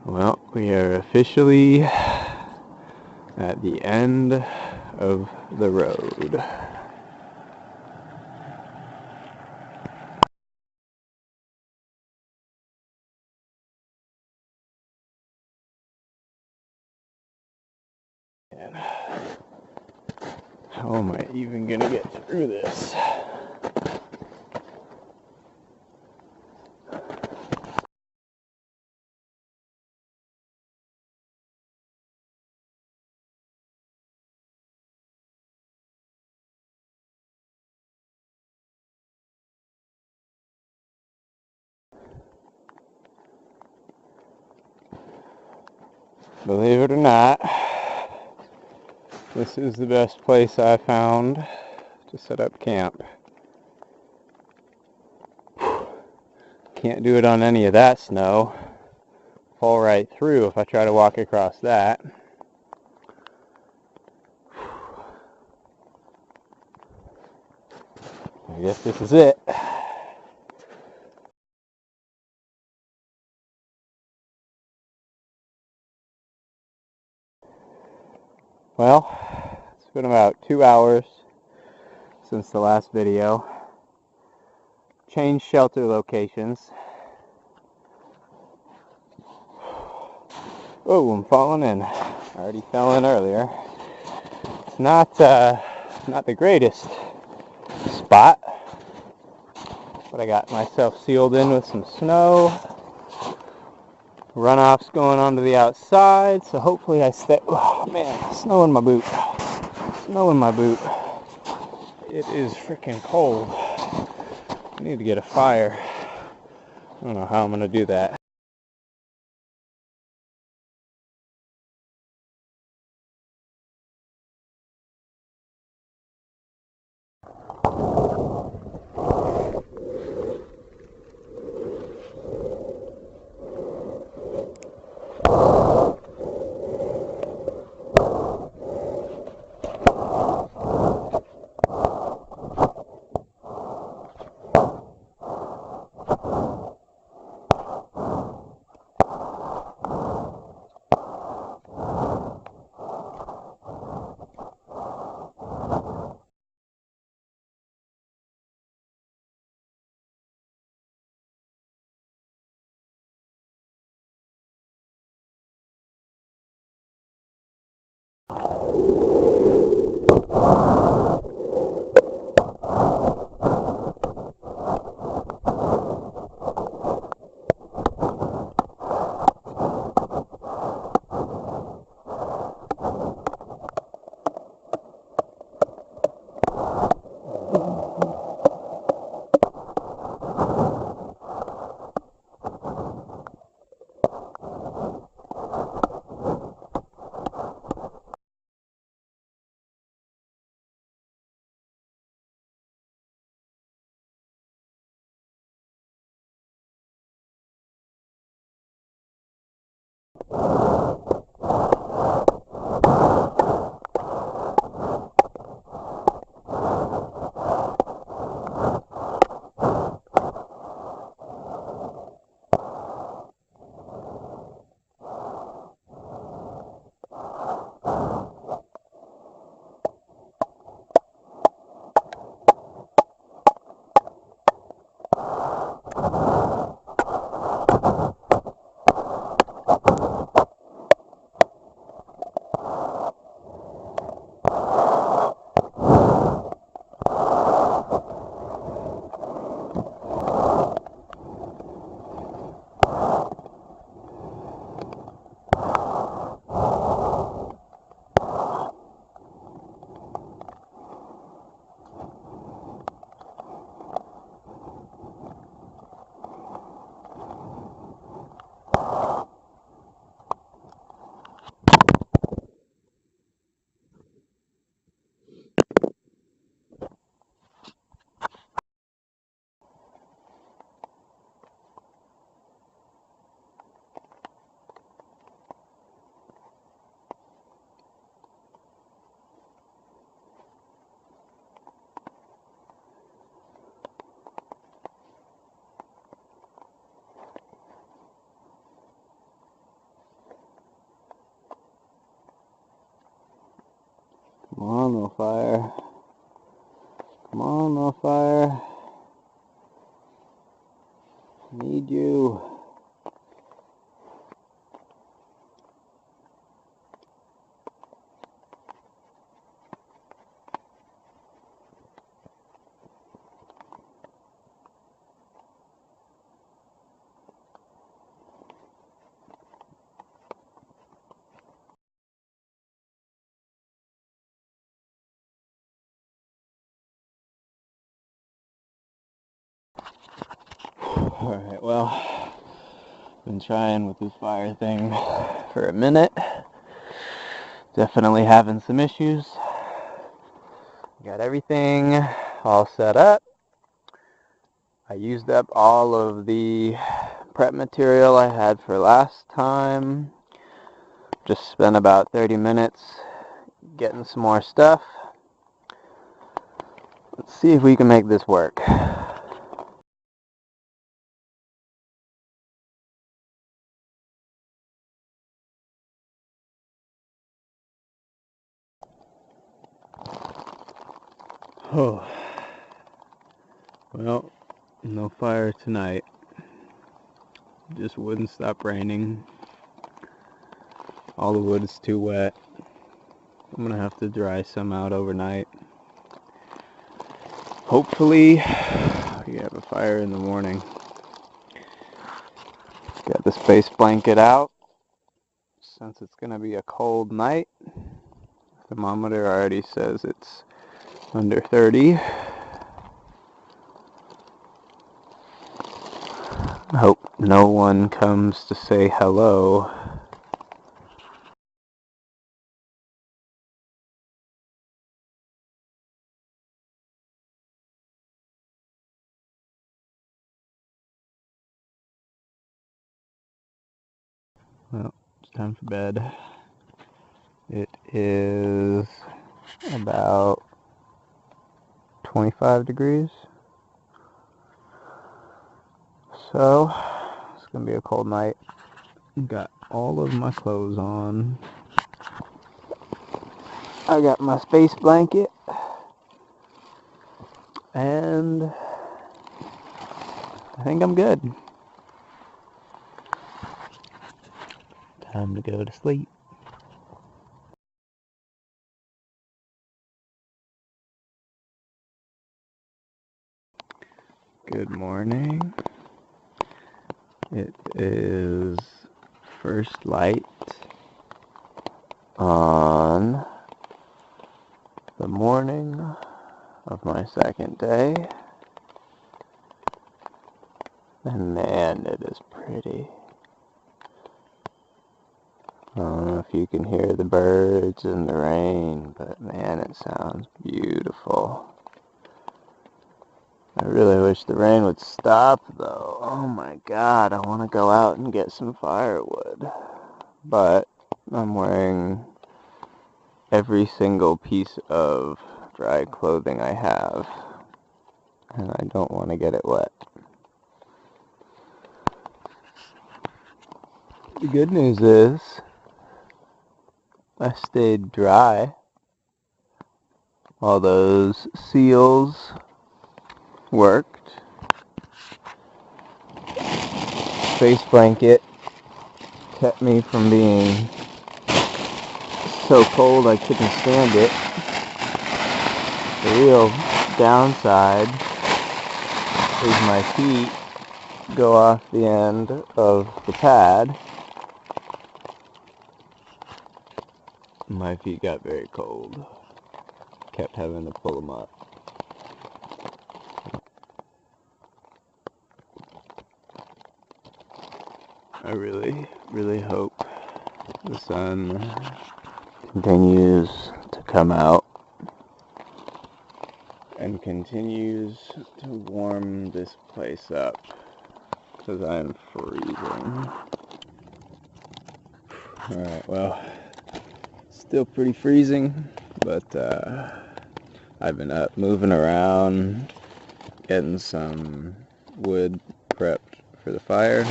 Well, we are officially at the end of the road. And how am I even gonna get through this? Believe it or not, this is the best place I found to set up camp. Can't do it on any of that snow. Fall right through if I try to walk across that. I guess this is it. Well, it's been about 2 hours since the last video. Changed shelter locations. Oh, I'm falling in. I already fell in earlier. It's not the greatest spot, but I got myself sealed in with some snow. Runoff's going onto the outside, so hopefully I stay. Oh man, snow in my boot. Snow in my boot. It is freaking cold. I need to get a fire. I don't know how I'm gonna do that. on, no fire. Come on, no fire. Need you. Alright, well, been trying with this fire thing for a minute. Definitely having some issues. Got everything all set up. I used up all of the prep material I had for last time. Just spent about 30 minutes getting some more stuff. Let's see if we can make this work. Oh, well, no fire tonight. Just wouldn't stop raining. All the wood is too wet. I'm gonna have to dry some out overnight. Hopefully, we have a fire in the morning. Got the space blanket out since it's gonna be a cold night. Thermometer already says it's under 30. Hope no one comes to say hello. Well, it's time for bed. It is about 25 degrees. So, it's gonna be a cold night. Got all of my clothes on. I got my space blanket. And I think I'm good. Time to go to sleep. Good morning. It is first light on the morning of my second day. And man, it is pretty. I don't know if you can hear the birds and the rain, but man, it sounds beautiful. I really wish the rain would stop, though. Oh my god, I want to go out and get some firewood. But I'm wearing every single piece of dry clothing I have, and I don't want to get it wet. The good news is I stayed dry. All those seals worked. Space blanket kept me from being so cold I couldn't stand it. The real downside is my feet go off the end of the pad. My feet got very cold. Kept having to pull them up. I really, really hope the sun continues to come out and continues to warm this place up, because I'm freezing. Alright, well, still pretty freezing, but I've been up moving around, getting some wood prepped for the fire.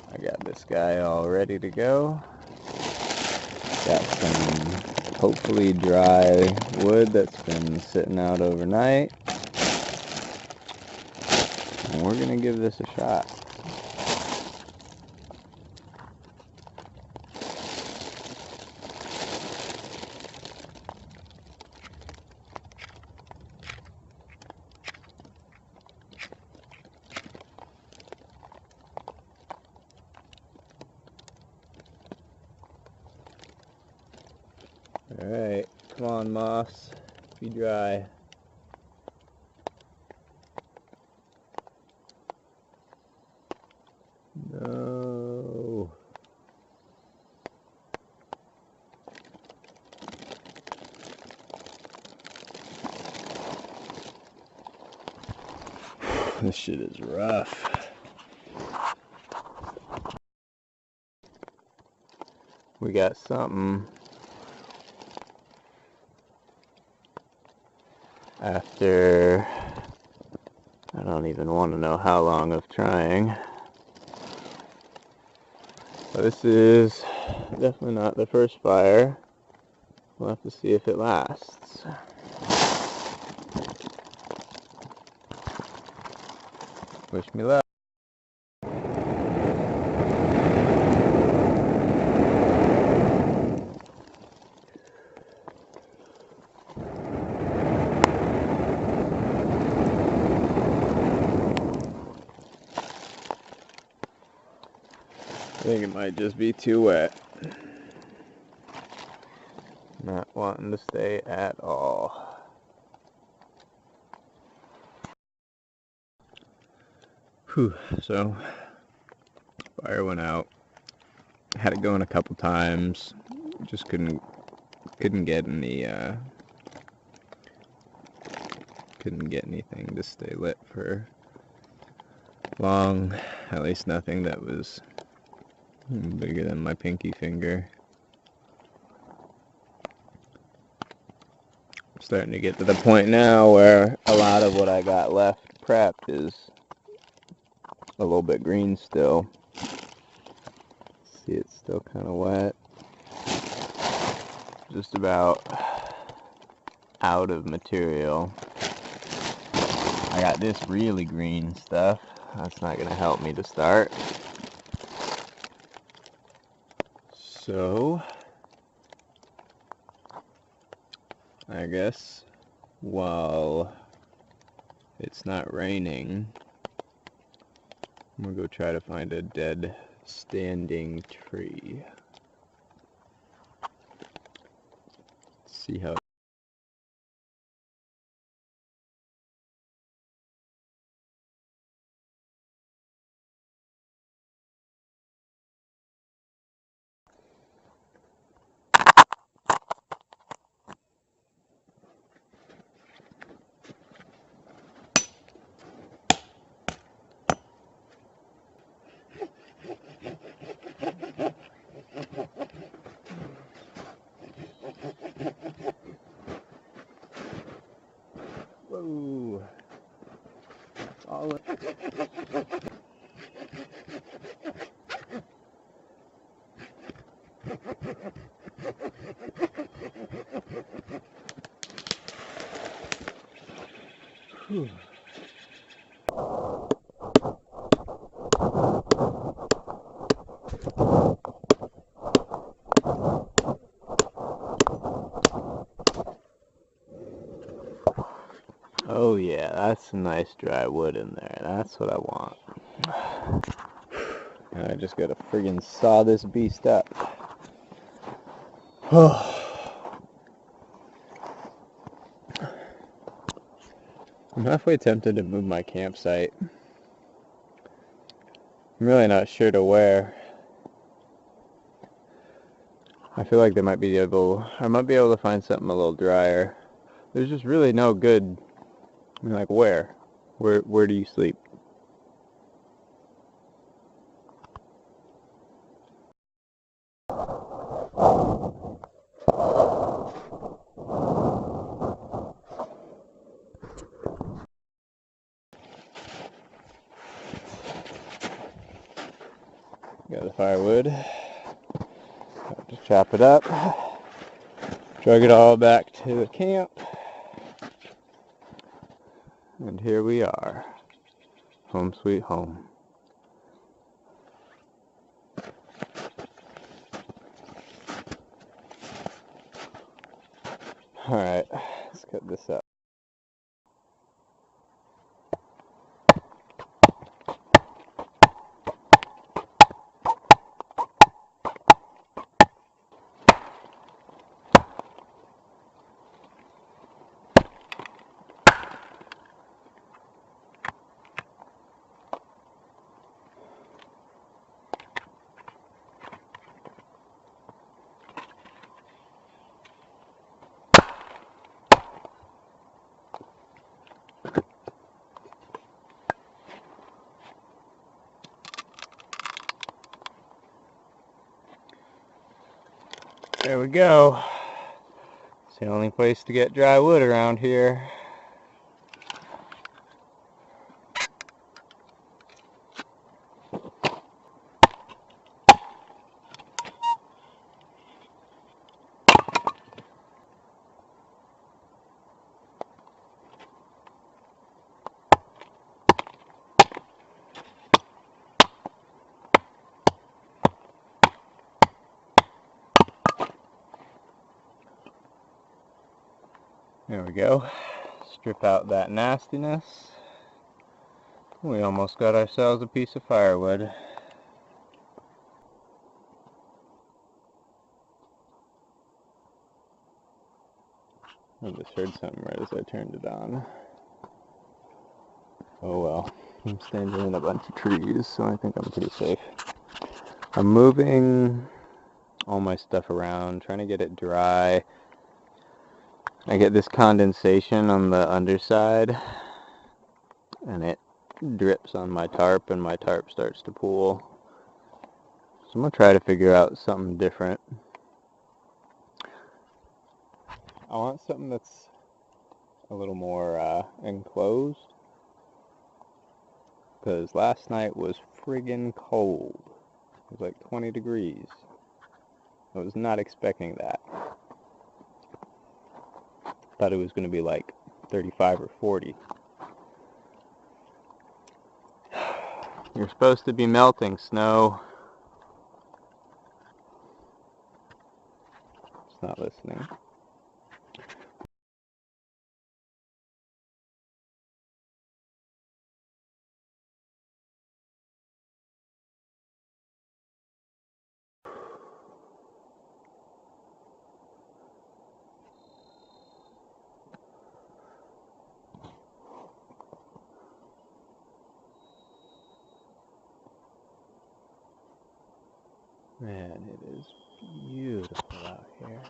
I got this guy all ready to go. Got some hopefully dry wood that's been sitting out overnight. And we're gonna give this a shot. Alright, come on moss, be dry. No. This shit is rough. We got something after, I don't even want to know how long of trying. But this is definitely not the first fire. We'll have to see if it lasts. Wish me luck. I think it might just be too wet. Not wanting to stay at all. Whew, so fire went out. Had it going a couple times. Just couldn't get any couldn't get anything to stay lit for long. At least nothing that was bigger than my pinky finger. I'm starting to get to the point now where a lot of what I got left prepped is a little bit green still. See, it's still kind of wet. Just about out of material. I got this really green stuff. That's not going to help me to start. So, I guess while it's not raining, I'm gonna go try to find a dead standing tree. See how. Whoa. All in. Whew. Oh yeah, that's some nice dry wood in there. That's what I want. And I just gotta friggin' saw this beast up. I'm halfway tempted to move my campsite. I'm really not sure to where. I feel like I might be able to find something a little drier. There's just really no good, I mean, like where? Where do you sleep? Got the firewood. Just chop it up. Drug it all back to the camp, and here we are, home sweet home. Alright, let's cut this up. There we go. It's the only place to get dry wood around here. There we go. Strip out that nastiness. We almost got ourselves a piece of firewood. I just heard something right as I turned it on. Oh well. I'm standing in a bunch of trees, so I think I'm pretty safe. I'm moving all my stuff around, trying to get it dry. I get this condensation on the underside, and it drips on my tarp, and my tarp starts to pool. So I'm going to try to figure out something different. I want something that's a little more enclosed, because last night was friggin' cold. It was like 20 degrees. I was not expecting that. Thought it was going to be like 35 or 40. You're supposed to be melting snow. It's not listening. Man, it is beautiful out here.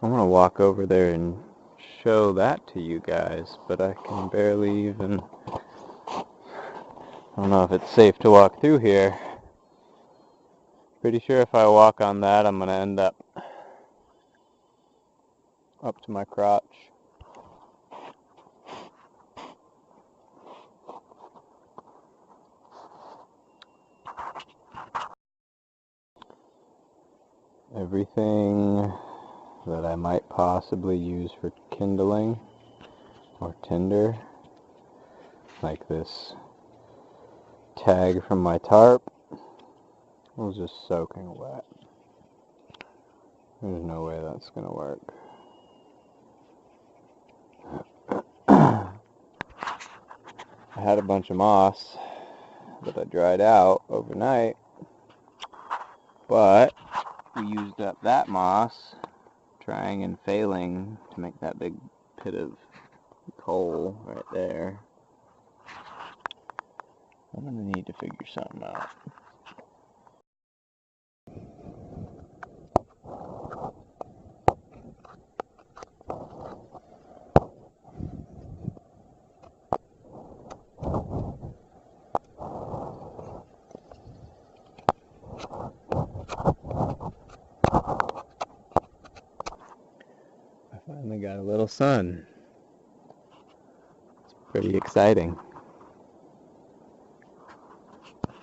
I want to walk over there and show that to you guys, but I can barely even... I don't know if it's safe to walk through here. Pretty sure if I walk on that, I'm going to end up to my crotch. Everything that I might possibly use for kindling or tinder, like this tag from my tarp, was just soaking wet. There's no way that's going to work. I had a bunch of moss that I dried out overnight, but we used up that moss trying and failing to make that big pit of coal right there. I'm going to need to figure something out. I finally got a little sun. It's pretty exciting.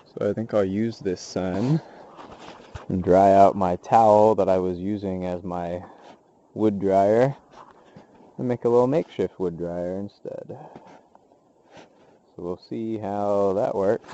So I think I'll use this sun and dry out my towel that I was using as my wood dryer and make a little makeshift wood dryer instead. So we'll see how that works.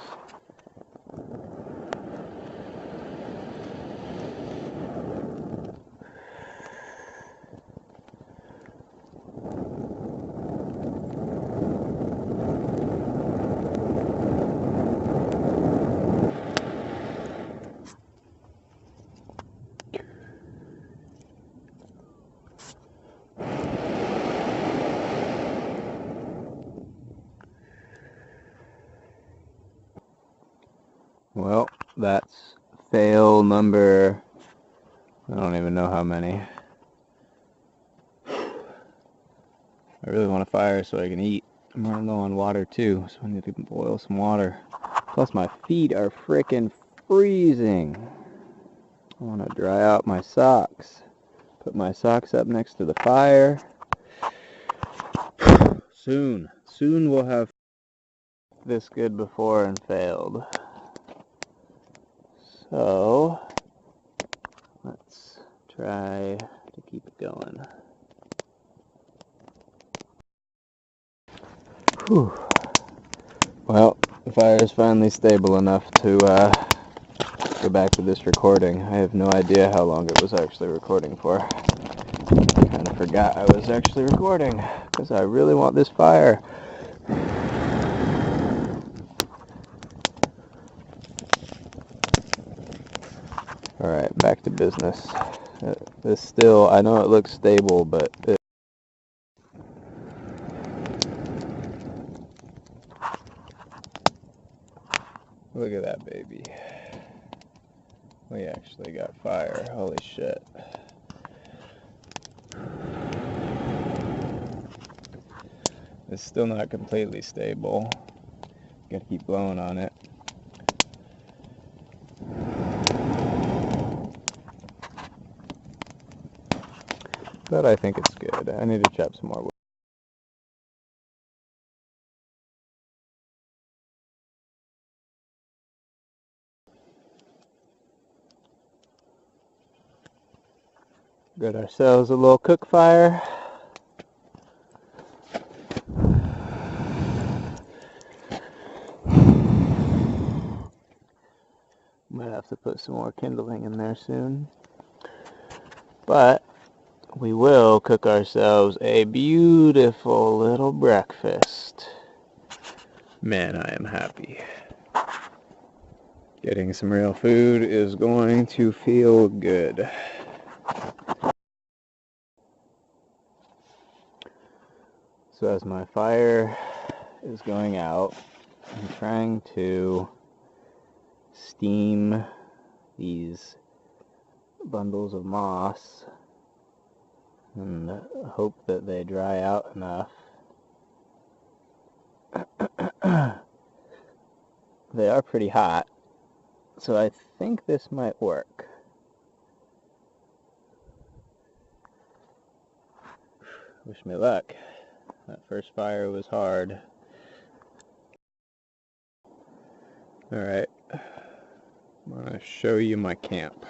Well, that's fail number, I don't even know how many. I really want a fire so I can eat. I'm running low on water too, so I need to boil some water. Plus my feet are frickin' freezing. I want to dry out my socks. Put my socks up next to the fire. Soon we'll have this good before and failed. So let's try to keep it going. Whew. Well, the fire is finally stable enough to go back to this recording. I have no idea how long it was actually recording for. I kind of forgot I was actually recording because I really want this fire. Alright, back to business. This still, I know it looks stable, but look at that baby. We actually got fire. Holy shit. It's still not completely stable. Gotta keep blowing on it. But I think it's good. I need to chop some more wood. Got ourselves a little cook fire. Might have to put some more kindling in there soon. But we will cook ourselves a beautiful little breakfast. Man, I am happy. Getting some real food is going to feel good. So as my fire is going out, I'm trying to steam these bundles of moss and hope that they dry out enough. They are pretty hot, so I think this might work. Wish me luck. That first fire was hard. Alright, I'm going to show you my camp.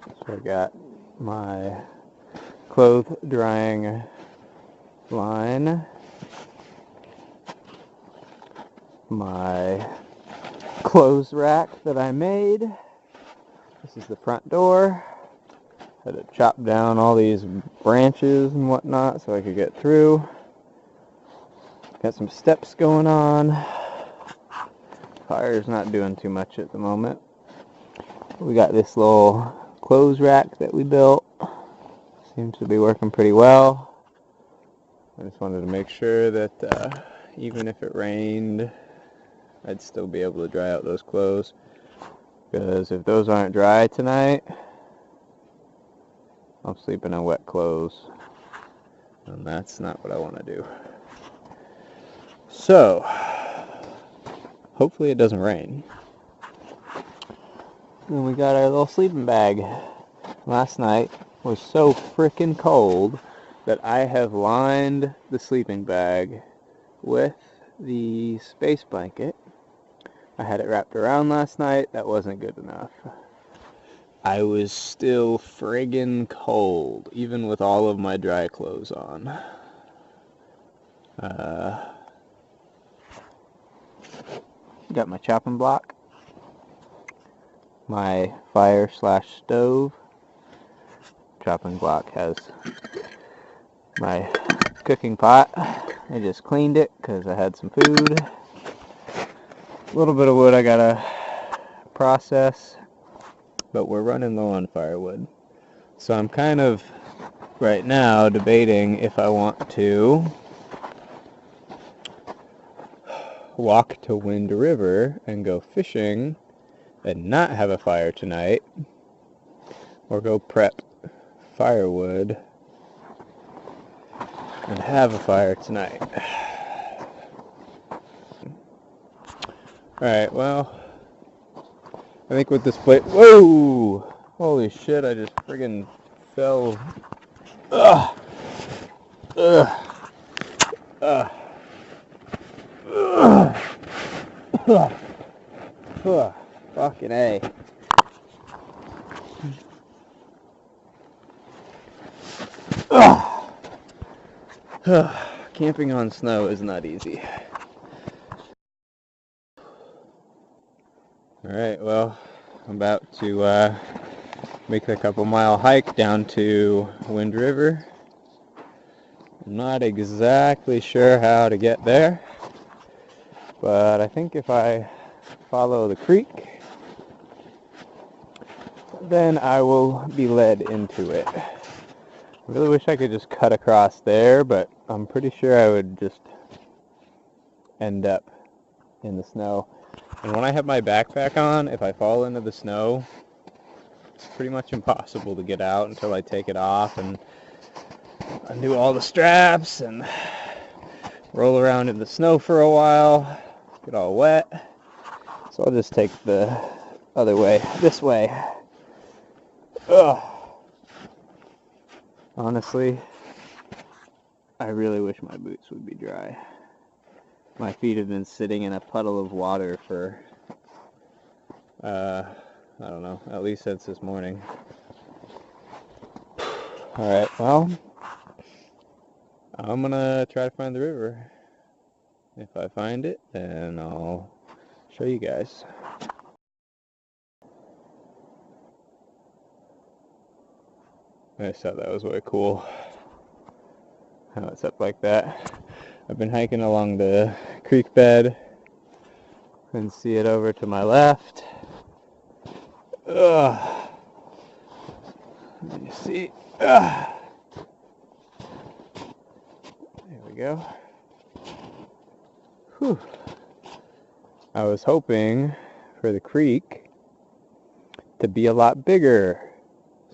So I got my clothes drying line, my clothes rack that I made. This is the front door. Had to chop down all these branches and whatnot so I could get through. Got some steps going on. Fire's not doing too much at the moment. We got this little clothes rack that we built. Seems to be working pretty well. I just wanted to make sure that even if it rained, I'd still be able to dry out those clothes. Because if those aren't dry tonight, I'm sleeping in wet clothes. And that's not what I want to do. So, hopefully it doesn't rain. And we got our little sleeping bag. Last night was so freaking cold that I have lined the sleeping bag with the space blanket. I had it wrapped around last night. That wasn't good enough. I was still friggin' cold, even with all of my dry clothes on. Got my chopping block, my fire/stove. Chopping block has my cooking pot. I just cleaned it because I had some food. A little bit of wood I gotta process, but we're running low on firewood. So I'm kind of right now debating if I want to walk to Wind River and go fishing and not have a fire tonight, or go prep firewood and have a fire tonight. Alright, well, I think with this plate, whoa! Holy shit, I just friggin' fell. Ugh! Ugh! Ugh! Ugh! Ugh! Ugh! Fucking A. Ugh! Ugh! Camping on snow is not easy. Alright, well, I'm about to make a couple mile hike down to Wind River. I'm not exactly sure how to get there, but I think if I follow the creek, then I will be led into it. I really wish I could just cut across there, but I'm pretty sure I would just end up in the snow. And when I have my backpack on, if I fall into the snow, it's pretty much impossible to get out until I take it off and undo all the straps and roll around in the snow for a while, get all wet. So I'll just take the other way, this way. Ugh. Honestly, I really wish my boots would be dry. My feet have been sitting in a puddle of water for, I don't know, at least since this morning. Alright, well, I'm gonna try to find the river. If I find it, then I'll show you guys. I just thought that was way cool, how it's up like that. I've been hiking along the creek bed. You can see it over to my left. Ugh. Let me see. Ugh. There we go. Whew. I was hoping for the creek to be a lot bigger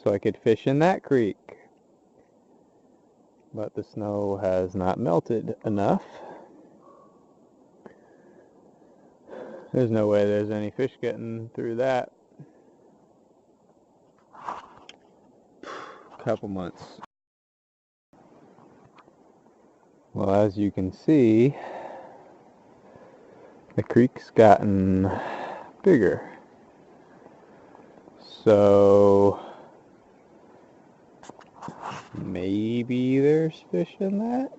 so I could fish in that creek. But the snow has not melted enough. There's no way there's any fish getting through that. Couple months. Well, as you can see, the creek's gotten bigger. So maybe there's fish in that?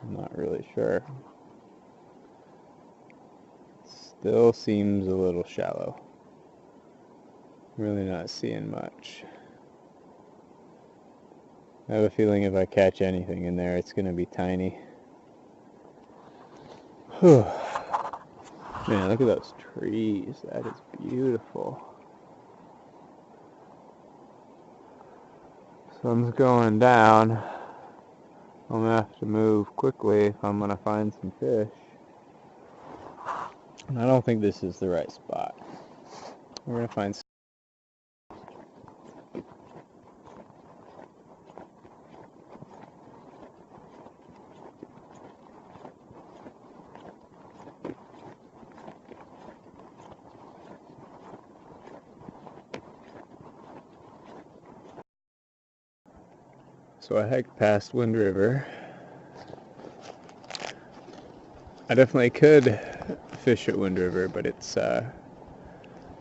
I'm not really sure. Still seems a little shallow. Really not seeing much. I have a feeling if I catch anything in there, it's going to be tiny. Whew. Man, look at those trees. That is beautiful. Sun's going down. I'm going to have to move quickly if I'm going to find some fish. And I don't think this is the right spot. We're going to find some. So I hiked past Wind River. I definitely could fish at Wind River, but it's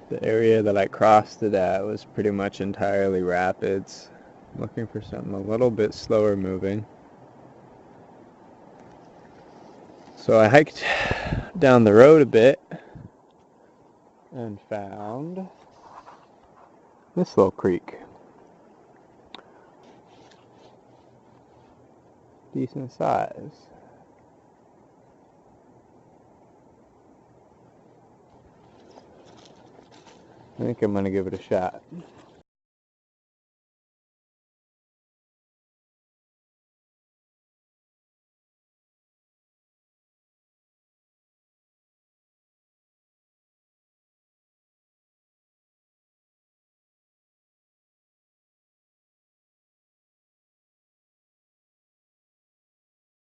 The area that I crossed it at was pretty much entirely rapids. I'm looking for something a little bit slower moving. So I hiked down the road a bit and found this little creek. Decent size. I think I'm going to give it a shot.